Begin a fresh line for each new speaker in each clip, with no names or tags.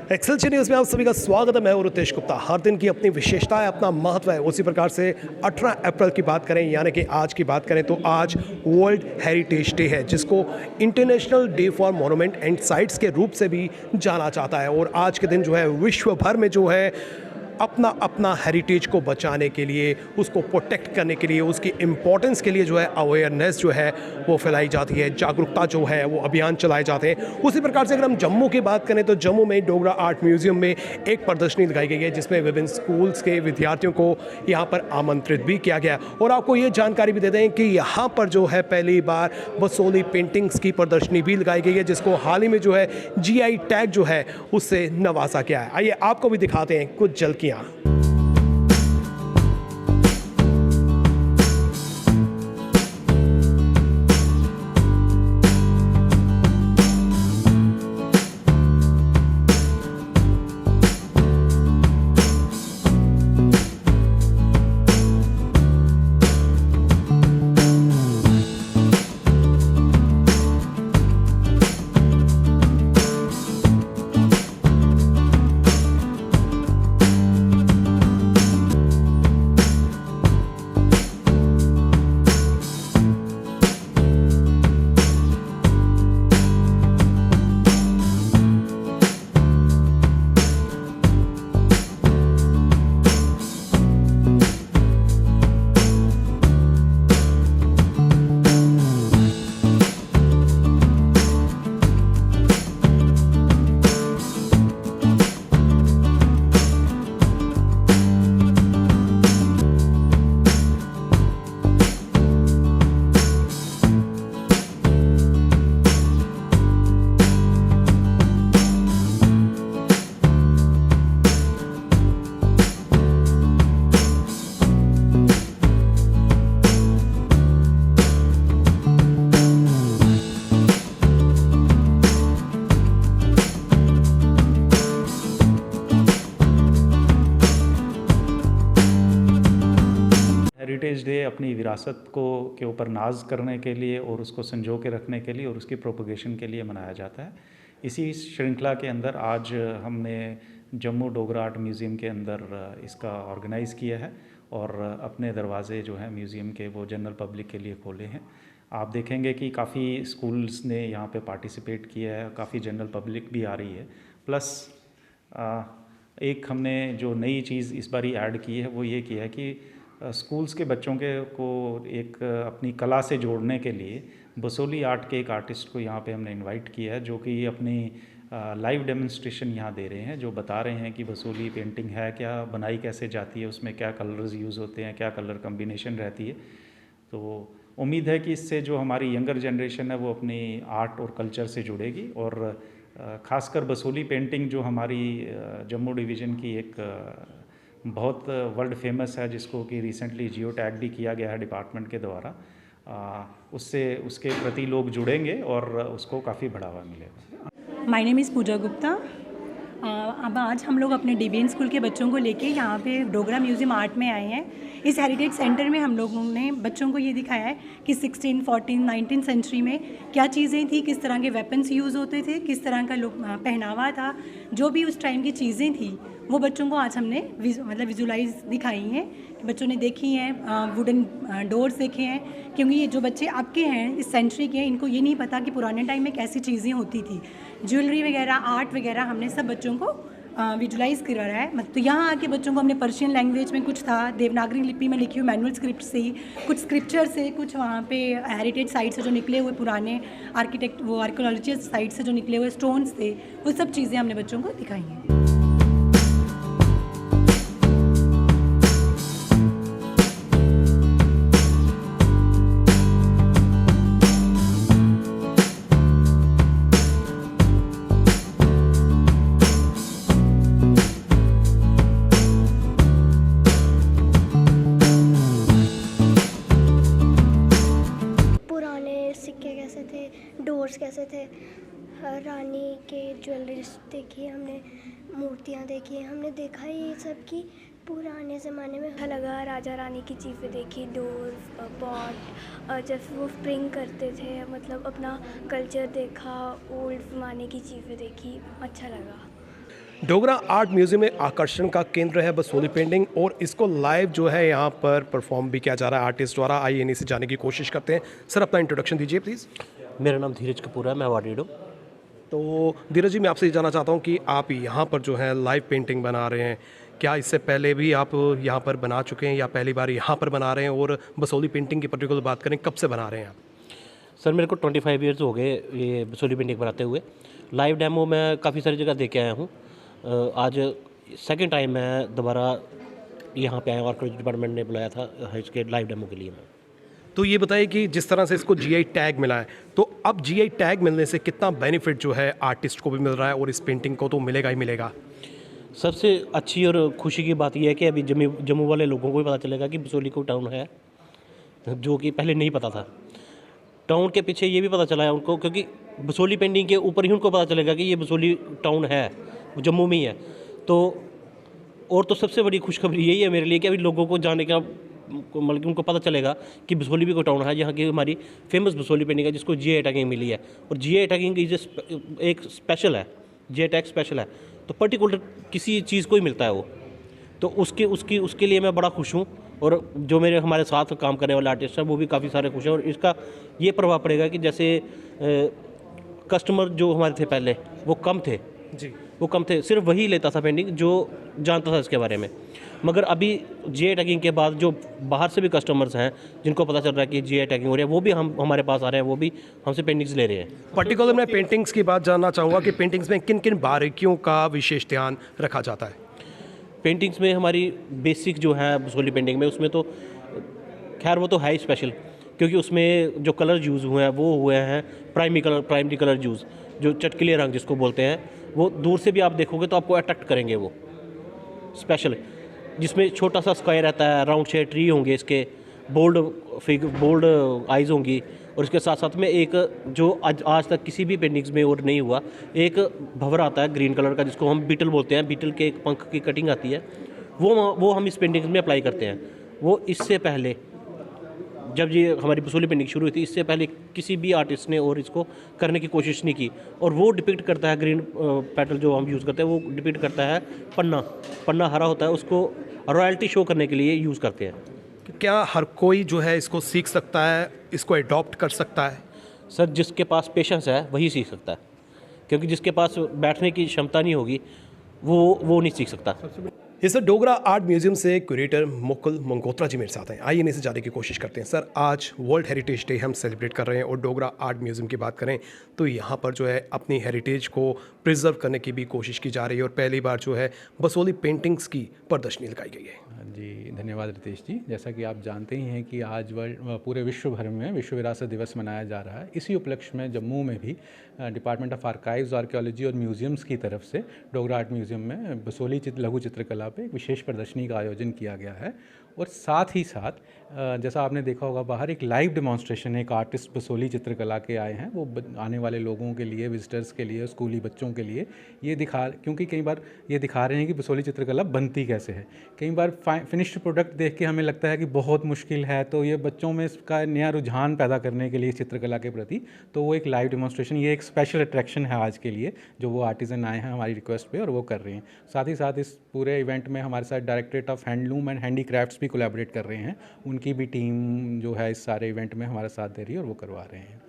एक्सेलची news में आप सभी का स्वागत है। मैं हूं रितेश गुप्ता। हर दिन की अपनी विशेषता है, अपना महत्व है। उसी प्रकार से 18 अप्रैल की बात करें यानी कि आज की बात करें तो आज वर्ल्ड हेरिटेज डे है, जिसको international day for monument and sites के रूप से भी जाना जाता है। और आज के दिन जो है विश्व भर में जो है अपना अपना हेरिटेज को बचाने के लिए, उसको प्रोटेक्ट करने के लिए, उसकी इम्पोर्टेंस के लिए जो है अवेयरनेस जो है वो फैलाई जाती है, जागरूकता जो है वो अभियान चलाए जाते हैं। उसी प्रकार से अगर हम जम्मू की बात करें तो जम्मू में डोगरा आर्ट म्यूज़ियम में एक प्रदर्शनी दिखाई गई है, जिसमें विभिन्न स्कूल्स के विद्यार्थियों को यहाँ पर आमंत्रित भी किया गया। और आपको ये जानकारी भी दे दें कि यहाँ पर जो है पहली बार बसोली पेंटिंग्स की प्रदर्शनी भी लगाई गई है, जिसको हाल ही में जो है GI टैग जो है उससे नवाजा गया है। आइए आपको भी दिखाते हैं कुछ झलकियाँ।
हेरिटेज डे अपनी विरासत को के ऊपर नाज करने के लिए और उसको संजो के रखने के लिए और उसकी प्रोपगेशन के लिए मनाया जाता है। इसी श्रृंखला के अंदर आज हमने जम्मू डोगरा आर्ट म्यूज़ियम के अंदर इसका ऑर्गेनाइज़ किया है और अपने दरवाजे जो हैं म्यूज़ियम के वो जनरल पब्लिक के लिए खोले हैं। आप देखेंगे कि काफ़ी स्कूल्स ने यहाँ पे पार्टिसिपेट किया है, काफ़ी जनरल पब्लिक भी आ रही है। प्लस एक हमने जो नई चीज़ इस बार ऐड की है वो ये किया है कि स्कूल्स के बच्चों के को एक अपनी कला से जोड़ने के लिए बसोली आर्ट के एक आर्टिस्ट को यहाँ पे हमने इनवाइट किया है, जो कि अपनी लाइव डेमोन्स्ट्रेशन यहाँ दे रहे हैं, जो बता रहे हैं कि बसोली पेंटिंग है क्या, बनाई कैसे जाती है, उसमें क्या कलर्स यूज़ होते हैं, क्या कलर कम्बिनेशन रहती है। तो उम्मीद है कि इससे जो हमारी यंगर जनरेशन है वो अपनी आर्ट और कल्चर से जुड़ेगी। और ख़ासकर बसोली पेंटिंग जो हमारी जम्मू डिवीज़न की एक बहुत वर्ल्ड फेमस है, जिसको कि रिसेंटली जियो टैग भी किया गया है डिपार्टमेंट के द्वारा, उससे उसके प्रति लोग जुड़ेंगे और उसको काफ़ी बढ़ावा मिलेगा।
माय नेम इज़ पूजा गुप्ता। अब आज हम लोग अपने DBN स्कूल के बच्चों को लेके यहाँ पे डोगरा म्यूज़ियम आर्ट में आए हैं। इस हेरिटेज सेंटर में हम लोगों ने बच्चों को ये दिखाया है कि 16, 14, 19 सेंचुरी में क्या चीज़ें थी, किस तरह के वेपन्स यूज़ होते थे, किस तरह का पहनावा था, जो भी उस टाइम की चीज़ें थी वो बच्चों को आज हमने विजुलाइज दिखाई हैं। बच्चों ने देखी हैं, वुडन डोर्स देखे हैं, क्योंकि ये जो बच्चे आपके हैं इस सेंचुरी के हैं, इनको ये नहीं पता कि पुराने टाइम में कैसी चीज़ें होती थी। ज्वेलरी वगैरह, आर्ट वगैरह हमने सब बच्चों को विजुलाइज करा रहा है। तो यहाँ आके बच्चों को हमने पर्शियन लैंग्वेज में कुछ था, देवनागरी लिपि में लिखी हुई मैनुअल स्क्रिप्ट से ही, कुछ स्क्रिप्चर से, कुछ वहाँ पे हेरिटेज साइट से जो निकले हुए पुराने आर्कियोलॉजिस्ट साइट से जो निकले हुए स्टोन्स थे, वो सब चीज़ें हमने बच्चों को दिखाई हैं।
डोर्स कैसे थे, रानी के ज्वेलरीज देखी हमने, मूर्तियाँ देखी, हमने देखा ये सब कि पुराने ज़माने में अच्छा लगा। राजा रानी की चीज़ें देखी, डोर, पॉट, जब वो स्प्रिंग करते थे, मतलब अपना कल्चर देखा, ओल्ड ज़माने की चीज़ें देखी, अच्छा लगा।
डोगरा आर्ट म्यूजियम में आकर्षण का केंद्र है बसोली पेंटिंग और इसको लाइव जो है यहाँ पर परफॉर्म भी किया जा रहा है आर्टिस्ट द्वारा। आइए इन्हीं से जानने की कोशिश करते हैं। सर अपना इंट्रोडक्शन दीजिए प्लीज़।
मेरा नाम धीरज कपूर है, मैं अवार्डेड हूँ।
तो धीरज जी, मैं आपसे ये जानना चाहता हूँ कि आप यहाँ पर जो है लाइव पेंटिंग बना रहे हैं, क्या इससे पहले भी आप यहाँ पर बना चुके हैं या पहली बार यहाँ पर बना रहे हैं? और बसोली पेंटिंग की पर्टिकुलर बात करें, कब से बना रहे हैं आप?
सर मेरे को 25 ईयर्स हो गए ये बसोली पेंटिंग बनाते हुए। लाइव डेमो मैं काफ़ी सारी जगह दे के आया हूँ। आज सेकंड टाइम मैं दोबारा यहाँ पे आया, आर्कियोलॉजी डिपार्टमेंट ने बुलाया था इसके लाइव डेमो के लिए। मैं
तो ये बताइए कि जिस तरह से इसको जीआई टैग मिला है, तो अब जीआई टैग मिलने से कितना बेनिफिट जो है आर्टिस्ट को भी मिल रहा है और इस पेंटिंग को तो मिलेगा ही मिलेगा।
सबसे अच्छी और खुशी की बात यह है कि अभी जम्मू वाले लोगों को भी पता चलेगा कि बसोली को टाउन है, जो कि पहले नहीं पता था। टाउन के पीछे ये भी पता चला है उनको, क्योंकि बसोली पेंटिंग के ऊपर ही उनको पता चलेगा कि ये बसोली टाउन है, जम्मू में ही है। तो और तो सबसे बड़ी खुशखबरी यही है मेरे लिए कि अभी लोगों को जाने का मतलब कि उनको पता चलेगा कि बसोली भी कोई टाउन है, यहाँ की हमारी फेमस बसोली पेंटिंग है जिसको जीआई टैगिंग मिली है। और जीआई टैगिंग एक स्पेशल है, जीआई टैग स्पेशल है, तो पर्टिकुलर किसी चीज़ को ही मिलता है वो। तो उसके लिए मैं बड़ा खुश हूँ, और जो मेरे हमारे साथ काम करने वाले आर्टिस्ट हैं वो भी काफ़ी सारे खुश हैं। और इसका ये प्रभाव पड़ेगा कि जैसे कस्टमर जो हमारे थे पहले वो कम थे
जी,
वो कम थे, सिर्फ वही लेता था पेंटिंग जो जानता था इसके बारे में। मगर अभी जीआई टैगिंग के बाद जो बाहर से भी कस्टमर्स हैं जिनको पता चल रहा है कि जीआई टैगिंग हो रही है, वो भी हमारे पास आ रहे हैं, वो भी हमसे पेंटिंग्स ले रहे हैं।
पर्टिकुलर मैं पेंटिंग्स की बात जानना चाहूँगा कि पेंटिंग्स में किन किन बारीकियों का विशेष ध्यान रखा जाता है?
पेंटिंग्स में हमारी बेसिक जो है बसोली पेंटिंग में, उसमें तो खैर वो तो है ही स्पेशल, क्योंकि उसमें जो कलर यूज़ हुए हैं वो हुए हैं प्राइमरी कलर यूज़, जो चटकीले रंग जिसको बोलते हैं, वो दूर से भी आप देखोगे तो आपको अट्रैक्ट करेंगे। वो स्पेशल, जिसमें छोटा सा स्क्वायर रहता है, राउंड शेप ट्री होंगे इसके, बोल्ड आइज़ होंगी, और इसके साथ साथ में एक जो आज तक किसी भी पेंटिंग्स में और नहीं हुआ, एक भंवर आता है ग्रीन कलर का जिसको हम बीटल बोलते हैं। बीटल के एक पंख की कटिंग आती है, वो हम इस पेंटिंग्स में अप्लाई करते हैं। वो इससे पहले जब ये हमारी बसोली पेंटिंग शुरू हुई थी, इससे पहले किसी भी आर्टिस्ट ने और इसको करने की कोशिश नहीं की। और वो डिपिक्ट करता है ग्रीन पेटल जो हम यूज़ करते हैं, वो डिपिक्ट करता है पन्ना हरा होता है, उसको रॉयल्टी शो करने के लिए यूज़ करते हैं।
क्या हर कोई जो है इसको सीख सकता है, इसको अडॉप्ट कर सकता है?
सर जिसके पास पेशेंस है वही सीख सकता है, क्योंकि जिसके पास बैठने की क्षमता नहीं होगी वो नहीं सीख सकता।
ये सर डोगरा आर्ट म्यूजियम से क्यूरेटर मुकुल मंगोत्रा जी मेरे साथ हैं। आइए इनसे जाने की कोशिश करते हैं। सर आज वर्ल्ड हेरिटेज डे हम सेलिब्रेट कर रहे हैं और डोगरा आर्ट म्यूजियम की बात करें तो यहाँ पर जो है अपनी हेरिटेज को प्रिजर्व करने की भी कोशिश की जा रही है और पहली बार जो है बसोली पेंटिंग्स की प्रदर्शनी लगाई गई है।
जी धन्यवाद रितेश जी। जैसा कि आप जानते ही हैं कि आज पूरे विश्व भर में विश्व विरासत दिवस मनाया जा रहा है। इसी उपलक्ष्य में जम्मू में भी डिपार्टमेंट ऑफ आर्काइव्स, आर्कियोलॉजी और म्यूजियम्स की तरफ से डोगरा आर्ट म्यूजियम में बसोली लघु चित्रकला पे एक विशेष प्रदर्शनी का आयोजन किया गया है। और साथ ही साथ जैसा आपने देखा होगा बाहर एक लाइव डेमोन्स्ट्रेशन, एक आर्टिस्ट बसोली चित्रकला के आए हैं, वो आने वाले लोगों के लिए, विजिटर्स के लिए, स्कूली बच्चों के लिए ये क्योंकि कई बार ये दिखा रहे हैं कि बसोली चित्रकला बनती कैसे है। कई बार फिनिश्ड प्रोडक्ट देख के हमें लगता है कि बहुत मुश्किल है, तो ये बच्चों में इसका नया रुझान पैदा करने के लिए चित्रकला के प्रति तो वो एक लाइव डेमोन्स्ट्रेशन, ये एक स्पेशल अट्रैक्शन है आज के लिए, जो वो आर्टिजन आए हैं हमारी रिक्वेस्ट पे और वो कर रहे हैं। साथ ही साथ इस पूरे इवेंट में हमारे साथ directorate of handloom and handicrafts भी कोलैबोरेट कर रहे हैं, उनकी भी टीम जो है इस सारे इवेंट में हमारा साथ दे रही है और वो करवा रहे हैं।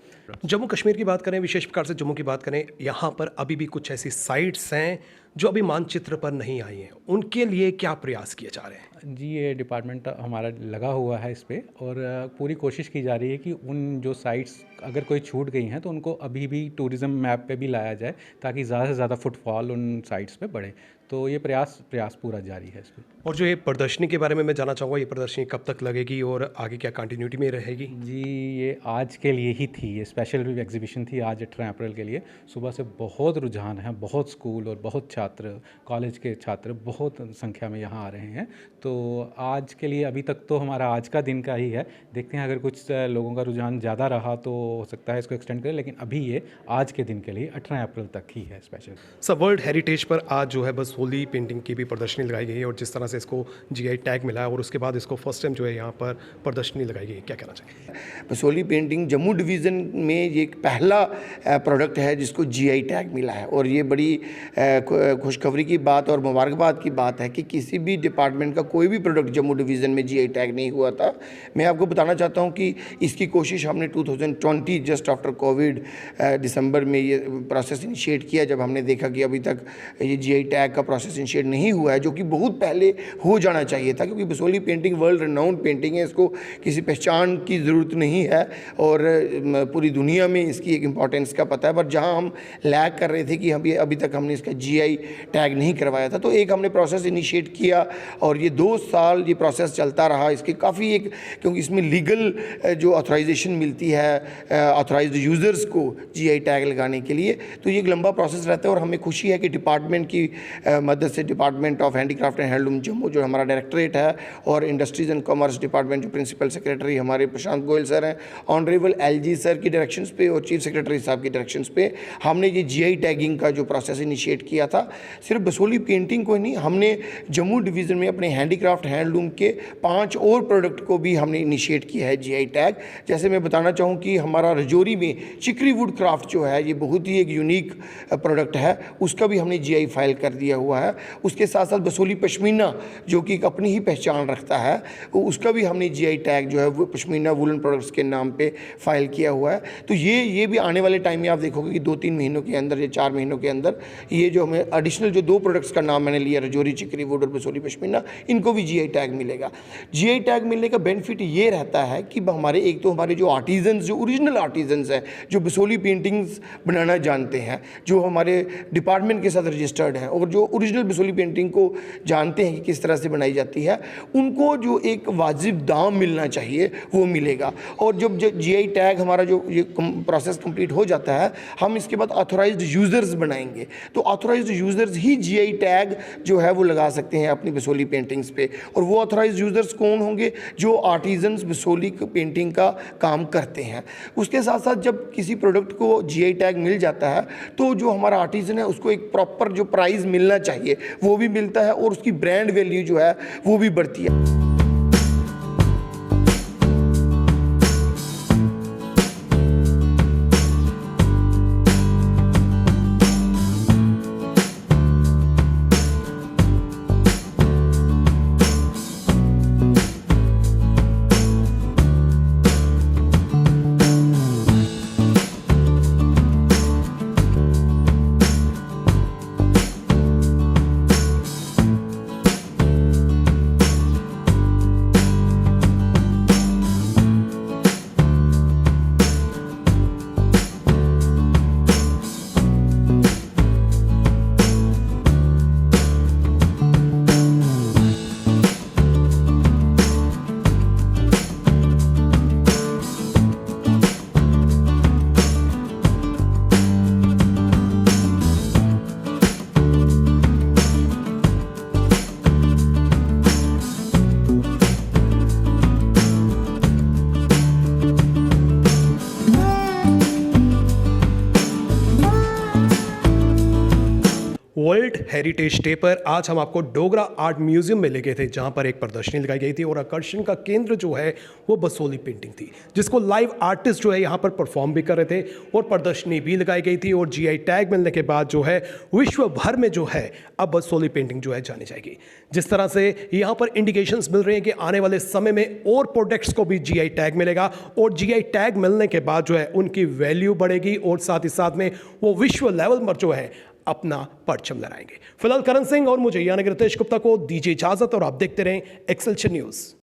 जम्मू कश्मीर की बात करें, विशेष प्रकार से जम्मू की बात करें, यहाँ पर अभी भी कुछ ऐसी साइट्स हैं जो अभी मानचित्र पर नहीं आई हैं, उनके लिए क्या प्रयास किए जा रहे हैं?
जी ये डिपार्टमेंट हमारा लगा हुआ है इस पे और पूरी कोशिश की जा रही है कि उन जो साइट्स अगर कोई छूट गई हैं तो उनको अभी भी टूरिज़्म मैप पे भी लाया जाए, ताकि ज़्यादा से ज़्यादा फुटफॉल उन साइट्स पे बढ़े। तो ये प्रयास पूरा जारी है इस पर।
और जो ये प्रदर्शनी के बारे में मैं जानना चाहूँगा, ये प्रदर्शनी कब तक लगेगी और आगे क्या कंटिन्यूटी में रहेगी?
जी ये आज के लिए ही थी, ये स्पेशल एग्जीबिशन थी आज 18 अप्रैल के लिए। सुबह से बहुत रुझान है, बहुत स्कूल और बहुत छात्र, कॉलेज के छात्र बहुत संख्या में यहाँ आ रहे हैं। तो आज के लिए अभी तक तो हमारा आज का दिन का ही है, देखते हैं अगर कुछ लोगों का रुझान ज़्यादा रहा तो हो सकता है इसको एक्सटेंड करें, लेकिन अभी ये आज के दिन के लिए 18 अप्रैल तक ही है स्पेशल।
सब वर्ल्ड हेरिटेज पर आज जो है बस बसोली पेंटिंग की भी प्रदर्शनी लगाई गई है और जिस तरह से इसको जीआई टैग मिला है और उसके बाद इसको फर्स्ट टाइम जो है यहाँ पर प्रदर्शनी लगाई गई है, क्या कहना चाहिए?
बसोली पेंटिंग जम्मू डिवीज़न में ये एक पहला प्रोडक्ट है जिसको जीआई टैग मिला है और ये बड़ी खुशखबरी की बात और मुबारकबाद की बात है कि किसी भी डिपार्टमेंट का कोई भी प्रोडक्ट जम्मू डिवीज़न में जीआई टैग नहीं हुआ था। मैं आपको बताना चाहता हूँ कि इसकी कोशिश हमने 2020 जस्ट आफ्टर कोविड दिसंबर में ये प्रोसेस इनिशिएट किया, जब हमने देखा कि अभी तक ये जीआई टैग का प्रोसेस इनिशिएट नहीं हुआ है, जो कि बहुत पहले हो जाना चाहिए था, क्योंकि Basoli painting world renowned painting है, इसको किसी पहचान की ज़रूरत नहीं है और पूरी दुनिया में इसकी एक इम्पॉर्टेंस का पता है। पर जहाँ हम लैग कर रहे थे कि अभी तक हमने इसका जीआई टैग नहीं करवाया था, तो एक हमने प्रोसेस इनिशिएट किया और ये 2 साल ये प्रोसेस चलता रहा। इसके काफ़ी एक, क्योंकि इसमें लीगल जो ऑथराइजेशन मिलती है ऑथराइज्ड यूज़र्स को जीआई टैग लगाने के लिए, तो ये एक लंबा प्रोसेस रहता है और हमें खुशी है कि डिपार्टमेंट की मदद से department of handicraft and handloom Jammu जो हमारा डायरेक्टरेट है और इंडस्ट्रीज़ एंड कॉमर्स डिपार्टमेंट जो प्रिंसिपल सेक्रेटरी हमारे प्रशांत गोयल सर हैं, ऑनरेबल एलजी सर की डायरेक्शंस पे और चीफ सेक्रेटरी साहब की डायरेक्शंस पे हमने ये जीआई टैगिंग का जो प्रोसेस इनिशिएट किया था। सिर्फ बसोली पेंटिंग को नहीं, हमने जम्मू डिवीज़न में अपने हैंडीक्राफ्ट हैंडलूम के 5 और प्रोडक्ट को भी हमने इनिशिएट किया है जीआई टैग। जैसे मैं बताना चाहूँ कि हमारा रजौरी में चिकरी वुड क्राफ्ट जो है, ये बहुत ही एक यूनिक प्रोडक्ट है, उसका भी हमने जीआई फाइल कर दिया हुआ है। उसके साथ साथ बसोली पश्मीना जो कि एक अपनी ही पहचान रखता है, उसका भी हमने जीआई टैग जो है वो पश्मीना वुलन प्रोडक्ट्स के नाम पे फाइल किया हुआ है। तो ये भी आने वाले टाइम में आप देखोगे कि 2-3 महीनों के अंदर या 4 महीनों के अंदर ये जो हमें एडिशनल जो 2 प्रोडक्ट्स का नाम मैंने लिया, रजौरी चिकरी वुड और बसोली पश्मीना, इनको भी जीआई टैग मिलेगा। जीआई टैग मिलने का बेनिफिट ये रहता है कि हमारे एक तो हमारे जो आर्टिजन्स, जो ओरिजिनल आर्टिजन्स हैं, जो बसोली पेंटिंग्स बनाना जानते हैं, जो हमारे डिपार्टमेंट के साथ रजिस्टर्ड हैं और जो ओरिजिनल बसोली पेंटिंग को जानते हैं कि किस तरह से बनाई जाती है, उनको जो एक वाजिब दाम मिलना चाहिए वो मिलेगा। और जब जीआई टैग हमारा जो ये प्रोसेस कंप्लीट हो जाता है, हम इसके बाद ऑथराइज्ड यूज़र्स बनाएंगे। तो ऑथराइज्ड यूज़र्स ही जीआई टैग जो है वो लगा सकते हैं अपनी बसोली पेंटिंग्स पे। और वो ऑथराइज्ड यूज़र्स कौन होंगे? जो आर्टिजन्स बसोली पेंटिंग का काम करते हैं। उसके साथ साथ जब किसी प्रोडक्ट को जीआई टैग मिल जाता है, तो जो हमारा आर्टिजन है उसको एक प्रॉपर जो प्राइस मिलना चाहिए वो भी मिलता है और उसकी ब्रांड वैल्यू जो है वो भी बढ़ती है।
वर्ल्ड हेरिटेज डे पर आज हम आपको डोगरा आर्ट म्यूजियम में ले गए थे, जहां पर एक प्रदर्शनी लगाई गई थी और आकर्षण का केंद्र जो है वो बसोली पेंटिंग थी, जिसको लाइव आर्टिस्ट जो है यहां पर परफॉर्म भी कर रहे थे और प्रदर्शनी भी लगाई गई थी। और जीआई टैग मिलने के बाद जो है विश्व भर में जो है अब बसोली पेंटिंग जो है जानी जाएगी। जिस तरह से यहाँ पर इंडिकेशंस मिल रहे हैं कि आने वाले समय में और प्रोडक्ट्स को भी जीआई टैग मिलेगा और जीआई टैग मिलने के बाद जो है उनकी वैल्यू बढ़ेगी और साथ ही साथ में वो विश्व लेवल पर जो है अपना परचम लहराएंगे। फिलहाल करण सिंह और मुझे यानी रितेश गुप्ता को दीजिए इजाजत और आप देखते रहें एक्सेलशियर न्यूज़।